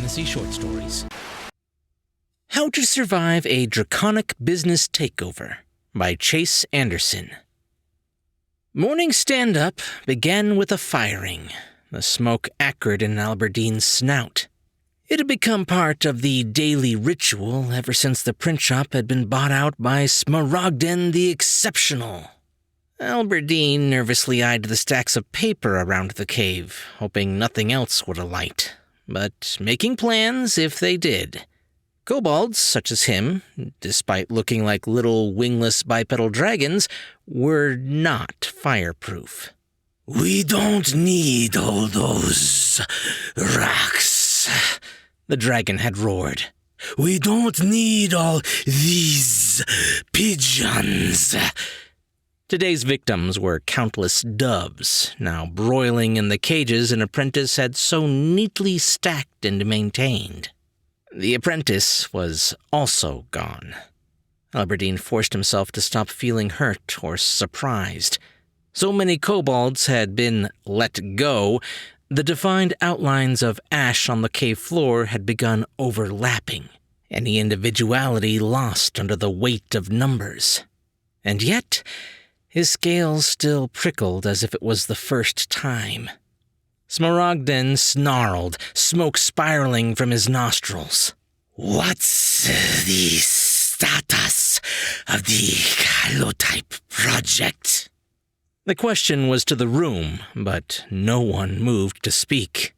fantasy short stories. How to Survive a Draconic Business Takeover by Chase Anderson. Morning stand-up began with a firing, the smoke acrid in Albertine's snout. It had become part of the daily ritual ever since the print shop had been bought out by Smaragden the Exceptional. Albertine nervously eyed the stacks of paper around the cave, hoping nothing else would alight, but making plans if they did. Kobolds, such as him, despite looking like little wingless bipedal dragons, were not fireproof. "We don't need all those rocks," the dragon had roared. "We don't need all these pigeons." Today's victims were countless doves, now broiling in the cages an apprentice had so neatly stacked and maintained. The apprentice was also gone. Albertine forced himself to stop feeling hurt or surprised. So many kobolds had been let go, the defined outlines of ash on the cave floor had begun overlapping, any individuality lost under the weight of numbers. And yet, his scales still prickled as if it was the first time. Smaragden snarled, smoke spiraling from his nostrils. "What's the status of the Holotype project?" The question was to the room, but no one moved to speak.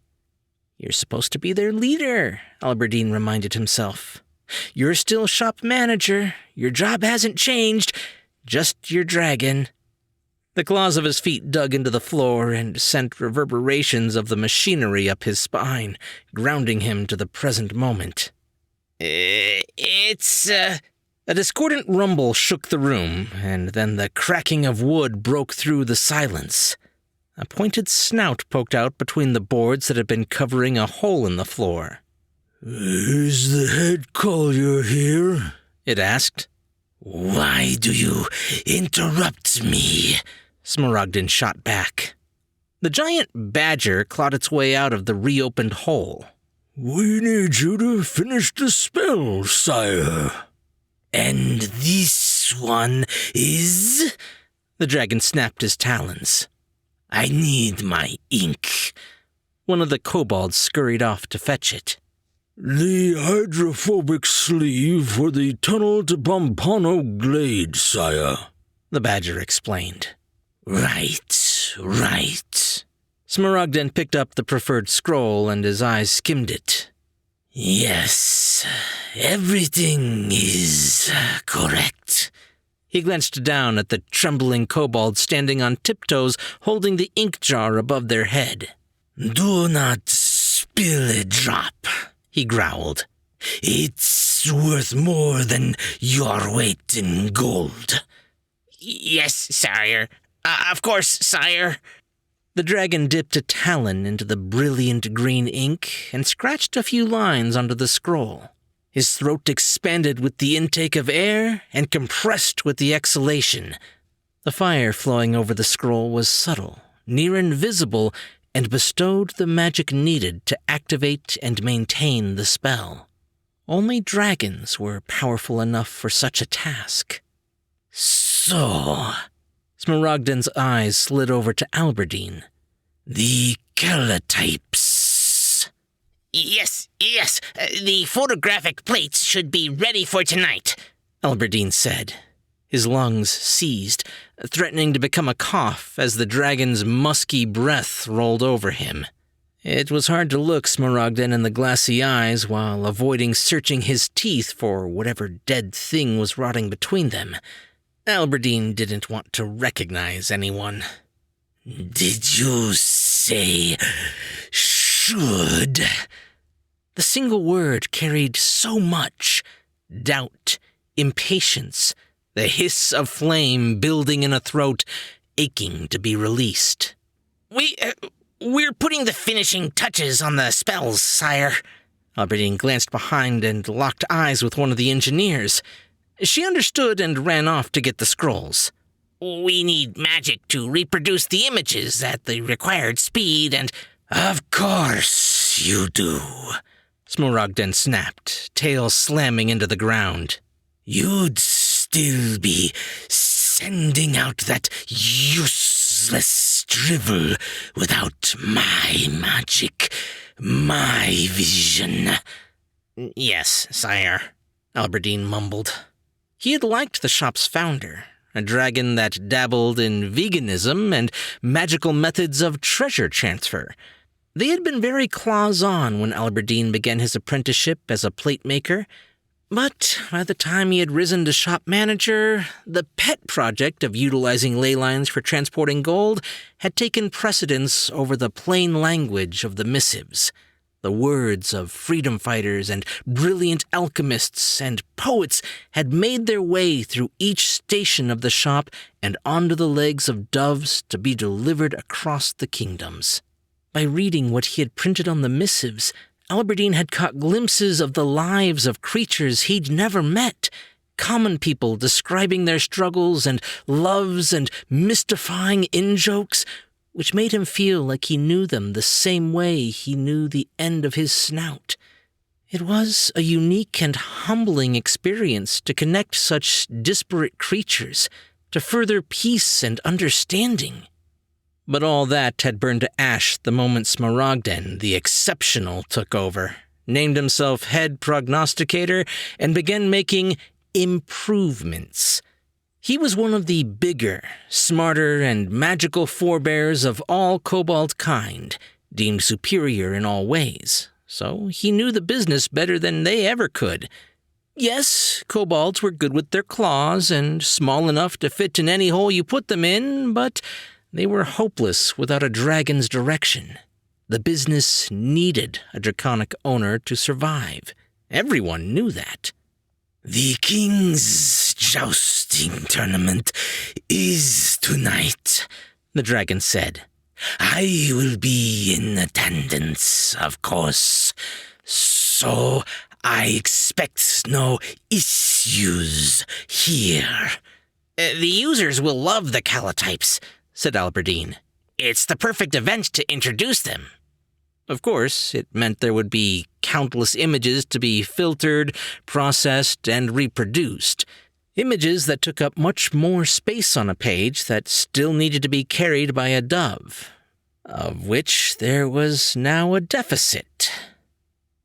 "You're supposed to be their leader," Albertine reminded himself. "You're still shop manager. Your job hasn't changed. Just your dragon." The claws of his feet dug into the floor and sent reverberations of the machinery up his spine, grounding him to the present moment. It's A discordant rumble shook the room, and then the cracking of wood broke through the silence. A pointed snout poked out between the boards that had been covering a hole in the floor. "Is the head collier here?" it asked. "Why do you interrupt me?" Smaragden shot back. The giant badger clawed its way out of the reopened hole. "We need you to finish the spell, sire." "And this one is?" The dragon snapped his talons. "I need my ink." One of the kobolds scurried off to fetch it. "The hydrophobic sleeve for the tunnel to Pompano Glade, sire," the badger explained. Right. Smaragden picked up the preferred scroll and his eyes skimmed it. "Yes, everything is correct." He glanced down at the trembling kobold standing on tiptoes, holding the ink jar above their head. "Do not spill a drop," he growled. "It's worth more than your weight in gold." "Yes, sire. Of course, sire." The dragon dipped a talon into the brilliant green ink and scratched a few lines onto the scroll. His throat expanded with the intake of air and compressed with the exhalation. The fire flowing over the scroll was subtle, near invisible, and bestowed the magic needed to activate and maintain the spell. Only dragons were powerful enough for such a task. "So," Smaragden's eyes slid over to Albertine. "The Holotypes." Yes. The photographic plates should be ready for tonight," Albertine said. His lungs seized, threatening to become a cough as the dragon's musky breath rolled over him. It was hard to look Smaragden in the glassy eyes while avoiding searching his teeth for whatever dead thing was rotting between them. Albertine didn't want to recognize anyone. "Did you say should?" The single word carried so much. Doubt, impatience, the hiss of flame building in a throat, aching to be released. We're putting the finishing touches on the spells, sire." Albertine glanced behind and locked eyes with one of the engineers. She understood and ran off to get the scrolls. "We need magic to reproduce the images at the required speed and—" "Of course you do," Smaragden snapped, tail slamming into the ground. You'd still be sending out that useless drivel without my magic, my vision. Yes, sire, Alberdine mumbled. He had liked the shop's founder, a dragon that dabbled in veganism and magical methods of treasure transfer. They had been very claws-on when Alberdine began his apprenticeship as a plate maker, but by the time he had risen to shop manager, the pet project of utilizing ley lines for transporting gold had taken precedence over the plain language of the missives. The words of freedom fighters and brilliant alchemists and poets had made their way through each station of the shop and onto the legs of doves to be delivered across the kingdoms. By reading what he had printed on the missives, Alberdine had caught glimpses of the lives of creatures he'd never met, common people describing their struggles and loves and mystifying in-jokes, which made him feel like he knew them the same way he knew the end of his snout. It was a unique and humbling experience to connect such disparate creatures, to further peace and understanding. But all that had burned to ash the moment Smaragden, the exceptional, took over, named himself head prognosticator, and began making improvements. He was one of the bigger, smarter, and magical forebears of all kobold kind, deemed superior in all ways, so he knew the business better than they ever could. Yes, kobolds were good with their claws and small enough to fit in any hole you put them in, but they were hopeless without a dragon's direction. The business needed a draconic owner to survive. Everyone knew that. The king's jousting tournament is tonight, the dragon said. I will be in attendance, of course, so I expect no issues here. The users will love the calotypes, said Alberdine. It's the perfect event to introduce them. Of course, it meant there would be countless images to be filtered, processed, and reproduced. Images that took up much more space on a page that still needed to be carried by a dove, of which there was now a deficit.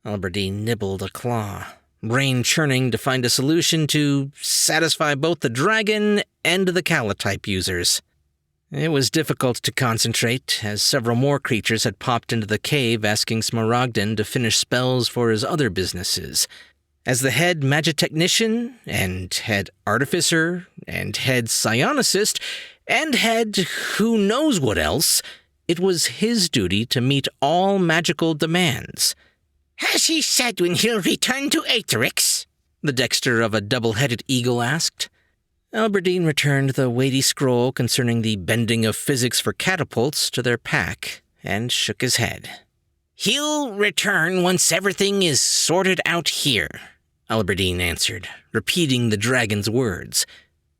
Alberdine nibbled a claw, brain churning to find a solution to satisfy both the dragon and the calotype users. It was difficult to concentrate, as several more creatures had popped into the cave asking Smaragden to finish spells for his other businesses. As the head magitechnician, and head artificer, and head psionicist, and head who knows what else, it was his duty to meet all magical demands. Has he said when he'll return to Aetherix? The dexter of a double-headed eagle asked. Alberdine returned the weighty scroll concerning the bending of physics for catapults to their pack, and shook his head. He'll return once everything is sorted out here, Alberdine answered, repeating the dragon's words.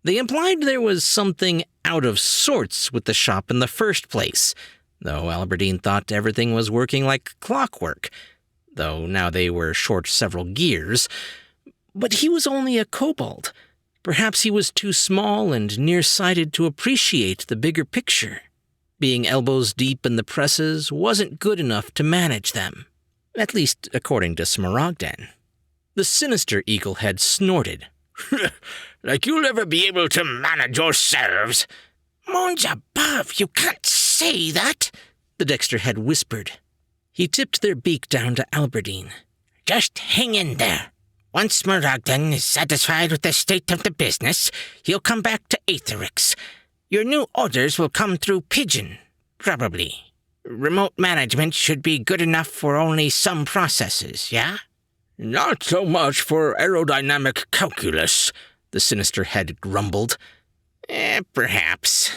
They implied there was something out of sorts with the shop in the first place, though Alberdine thought everything was working like clockwork, though now they were short several gears. But he was only a kobold. Perhaps he was too small and nearsighted to appreciate the bigger picture. Being elbows deep in the presses wasn't good enough to manage them, at least according to Smaragden. The sinister eaglehead snorted. Like you'll ever be able to manage yourselves. Moons above, you can't say that, the dexter head whispered. He tipped their beak down to Alberdine. Just hang in there. Once Smaragden is satisfied with the state of the business, he'll come back to Aetherix. Your new orders will come through Pigeon, probably. Remote management should be good enough for only some processes, yeah? Not so much for aerodynamic calculus, the sinister head grumbled. Perhaps.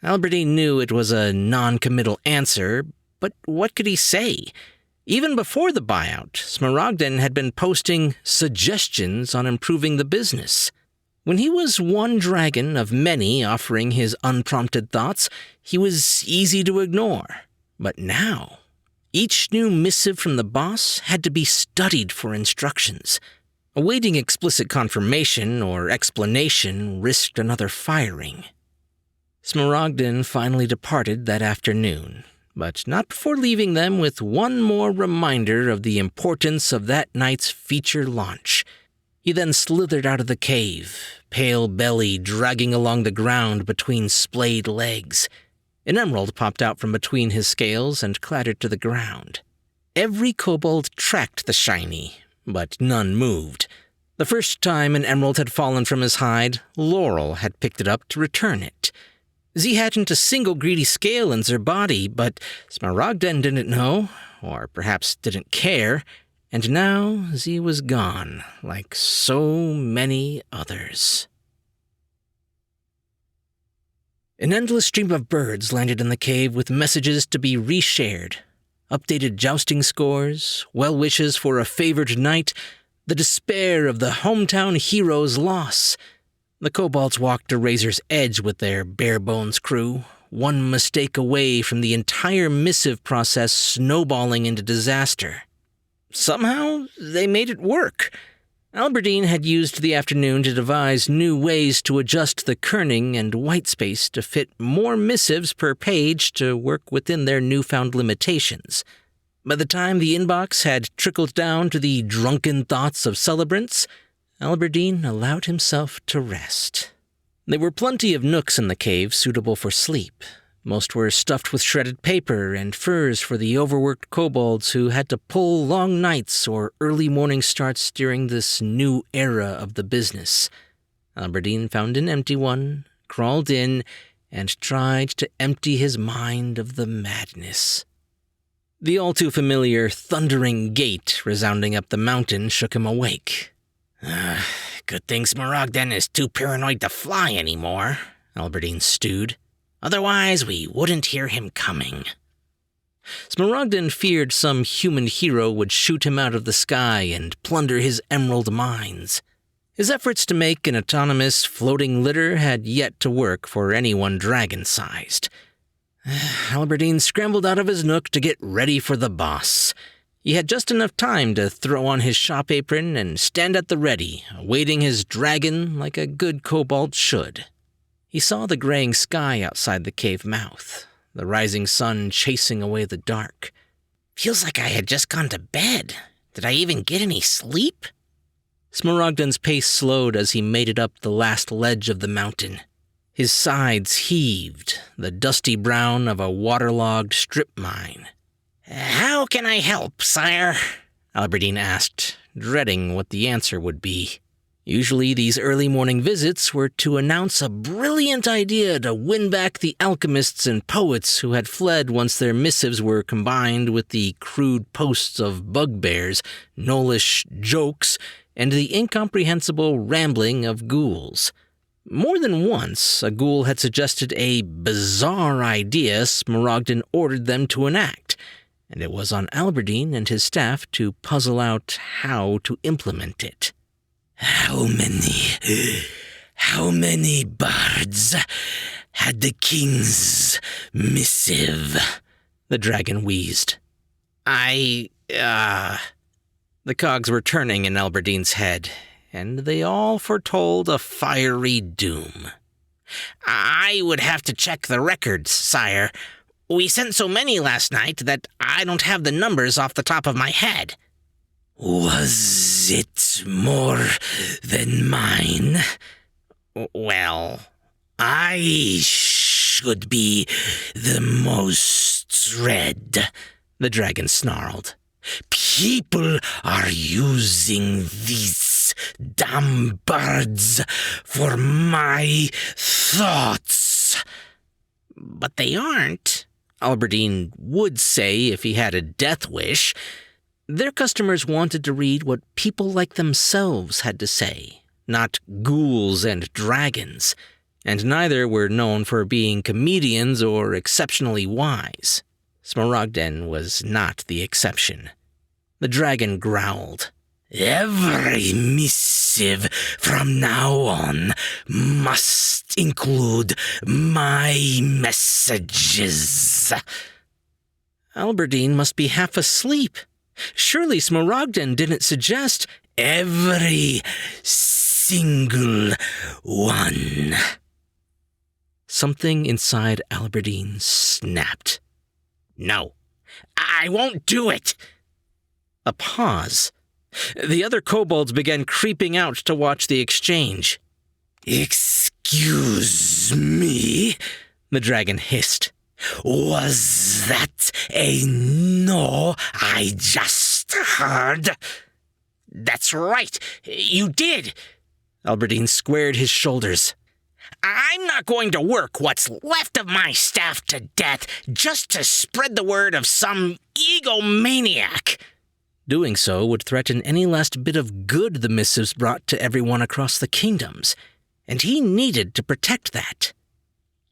Alberdine knew it was a non-committal answer, but what could he say? Even before the buyout, Smaragden had been posting suggestions on improving the business. When he was one dragon of many offering his unprompted thoughts, he was easy to ignore. But now, Each new missive from the boss had to be studied for instructions. Awaiting explicit confirmation or explanation risked another firing. Smaragdin finally departed that afternoon, but not before leaving them with one more reminder of the importance of that night's feature launch. He then slithered out of the cave, pale belly dragging along the ground between splayed legs. An emerald popped out from between his scales and clattered to the ground. Every kobold tracked the shiny, but none moved. The first time an emerald had fallen from his hide, Laurel had picked it up to return it. Z hadn't a single greedy scale in their body, but Smaragden didn't know, or perhaps didn't care, and now Z was gone, like so many others. An endless stream of birds landed in the cave with messages to be reshared. Updated jousting scores, well wishes for a favored knight, the despair of the hometown hero's loss. The kobolds walked to Razor's Edge with their bare-bones crew, one mistake away from the entire missive process snowballing into disaster. Somehow, they made it work. Alberdine had used the afternoon to devise new ways to adjust the kerning and whitespace to fit more missives per page to work within their newfound limitations. By the time the inbox had trickled down to the drunken thoughts of celebrants, Alberdine allowed himself to rest. There were plenty of nooks in the cave suitable for sleep. Most were stuffed with shredded paper and furs for the overworked kobolds who had to pull long nights or early morning starts during this new era of the business. Alberdine found an empty one, crawled in, and tried to empty his mind of the madness. The all-too-familiar thundering gate resounding up the mountain shook him awake. Good thing Smaragden is too paranoid to fly anymore, Alberdine stewed. Otherwise, we wouldn't hear him coming. Smaragden feared some human hero would shoot him out of the sky and plunder his emerald mines. His efforts to make an autonomous floating litter had yet to work for anyone dragon-sized. Alberdine scrambled out of his nook to get ready for the boss. He had just enough time to throw on his shop apron and stand at the ready, awaiting his dragon like a good kobold should. He saw the graying sky outside the cave mouth, the rising sun chasing away the dark. Feels like I had just gone to bed. Did I even get any sleep? Smaragden's pace slowed as he made it up the last ledge of the mountain. His sides heaved, the dusty brown of a waterlogged strip mine. How can I help, sire? Alberdine asked, dreading what the answer would be. Usually these early morning visits were to announce a brilliant idea to win back the alchemists and poets who had fled once their missives were combined with the crude posts of bugbears, gnollish jokes, and the incomprehensible rambling of ghouls. More than once, a ghoul had suggested a bizarre idea Smaragden ordered them to enact, and it was on Alberdine and his staff to puzzle out how to implement it. How many bards had the king's missive? The dragon wheezed. The cogs were turning in Alberdine's head, and they all foretold a fiery doom. I would have to check the records, sire. We sent so many last night that I don't have the numbers off the top of my head. Was it more than mine? Well, I should be the most read, the dragon snarled. People are using these damn birds for my thoughts. But they aren't, Alberdine would say if he had a death wish. Their customers wanted to read what people like themselves had to say, not ghouls and dragons, and neither were known for being comedians or exceptionally wise. Smaragden was not the exception. The dragon growled. Every missive from now on must include my messages. Alberdine must be half asleep. Surely Smaragden didn't suggest... Every single one. Something inside Alberdine snapped. No, I won't do it. A pause. The other kobolds began creeping out to watch the exchange. Excuse me, the dragon hissed. Was that a no I just heard? That's right, you did. Alberdine squared his shoulders. I'm not going to work what's left of my staff to death just to spread the word of some egomaniac. Doing so would threaten any last bit of good the missives brought to everyone across the kingdoms, and he needed to protect that.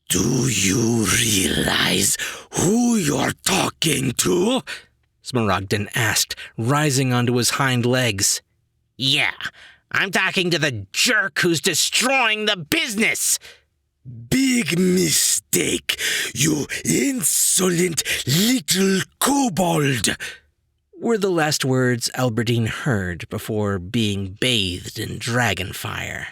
Do you realize who you're talking to? Smaragden asked, rising onto his hind legs. Yeah, I'm talking to the jerk who's destroying the business. Big mistake, you insolent little kobold, were the last words Alberdine heard before being bathed in dragon fire.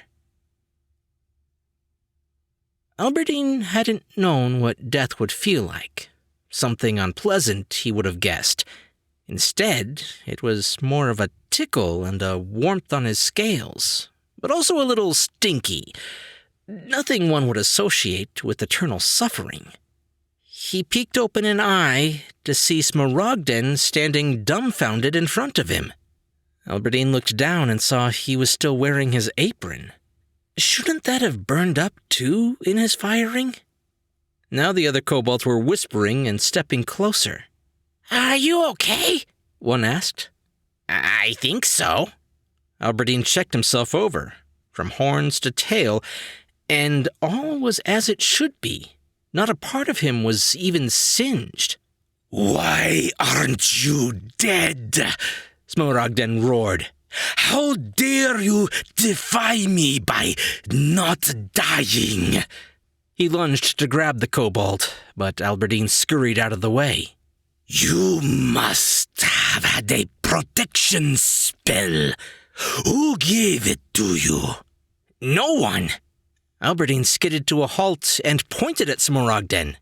Alberdine hadn't known what death would feel like. Something unpleasant, he would have guessed. Instead, it was more of a tickle and a warmth on his scales, but also a little stinky. Nothing one would associate with eternal suffering. He peeked open an eye to see Smaragden standing dumbfounded in front of him. Alberdine looked down and saw he was still wearing his apron. Shouldn't that have burned up too in his firing? Now the other kobolds were whispering and stepping closer. Are you okay? One asked. I think so. Alberdine checked himself over, from horns to tail, and all was as it should be. Not a part of him was even singed. Why aren't you dead? Smaragden roared. How dare you defy me by not dying? He lunged to grab the kobold, but Alberdine scurried out of the way. You must have had a protection spell. Who gave it to you? No one. Alberdine skidded to a halt and pointed at Smaragden.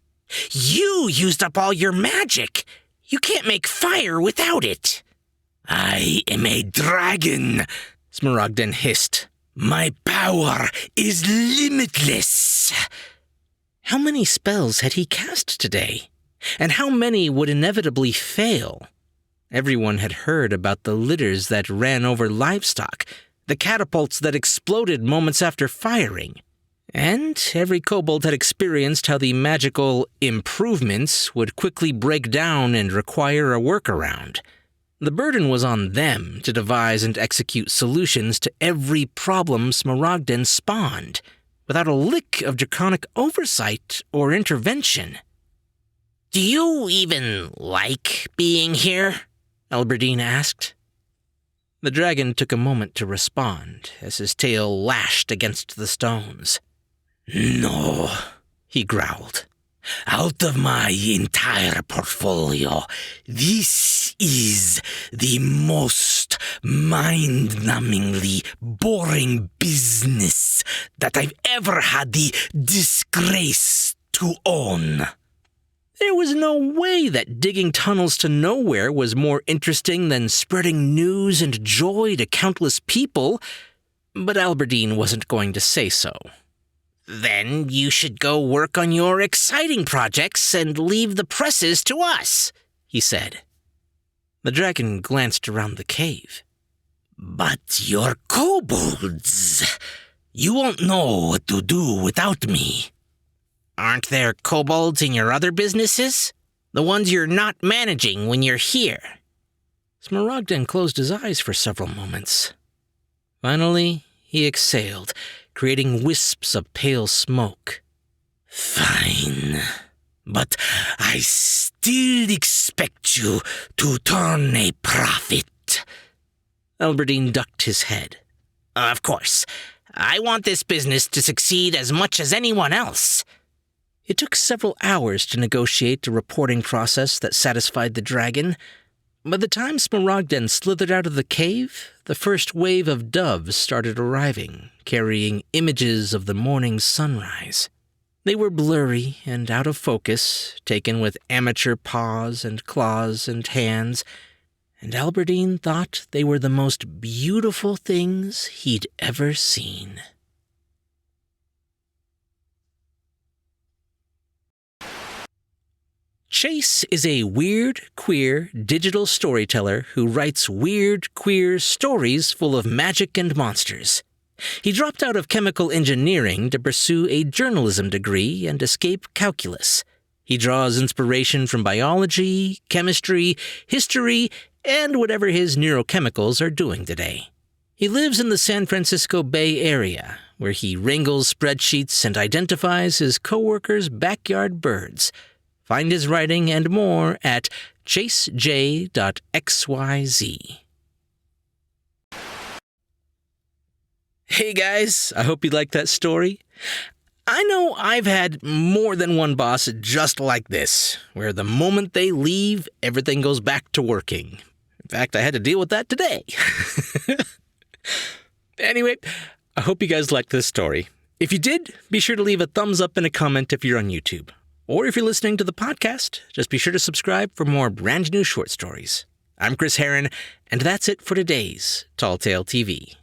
You used up all your magic. You can't make fire without it. I am a dragon, Smaragden hissed. My power is limitless. How many spells had he cast today? And how many would inevitably fail? Everyone had heard about the litters that ran over livestock, the catapults that exploded moments after firing. And every kobold had experienced how the magical improvements would quickly break down and require a workaround. The burden was on them to devise and execute solutions to every problem Smaragden spawned, without a lick of draconic oversight or intervention. Do you even like being here? Alberdine asked. The dragon took a moment to respond as his tail lashed against the stones. No, he growled. Out of my entire portfolio, this is the most mind-numbingly boring business that I've ever had the disgrace to own. There was no way that digging tunnels to nowhere was more interesting than spreading news and joy to countless people, but Alberdine wasn't going to say so. Then you should go work on your exciting projects and leave the presses to us, he said. The dragon glanced around the cave. But you're kobolds. You won't know what to do without me. Aren't there kobolds in your other businesses? The ones you're not managing when you're here? Smaragden closed his eyes for several moments. Finally, he exhaled, creating wisps of pale smoke. Fine, but I still expect you to turn a profit. Alberdine ducked his head. Of course. I want this business to succeed as much as anyone else. It took several hours to negotiate a reporting process that satisfied the dragon. By the time Smaragden slithered out of the cave, the first wave of doves started arriving, carrying images of the morning sunrise. They were blurry and out of focus, taken with amateur paws and claws and hands, and Albertine thought they were the most beautiful things he'd ever seen. Chase is a weird, queer, digital storyteller who writes weird, queer stories full of magic and monsters. He dropped out of chemical engineering to pursue a journalism degree and escape calculus. He draws inspiration from biology, chemistry, history, and whatever his neurochemicals are doing today. He lives in the San Francisco Bay Area, where he wrangles spreadsheets and identifies his coworkers' backyard birds. Find his writing and more at chasej.xyz. Hey guys, I hope you liked that story. I know I've had more than one boss just like this, where the moment they leave, everything goes back to working. In fact, I had to deal with that today. Anyway, I hope you guys liked this story. If you did, be sure to leave a thumbs up and a comment if you're on YouTube. Or if you're listening to the podcast, just be sure to subscribe for more brand new short stories. I'm Chris Herron, and that's it for today's Tall Tale TV.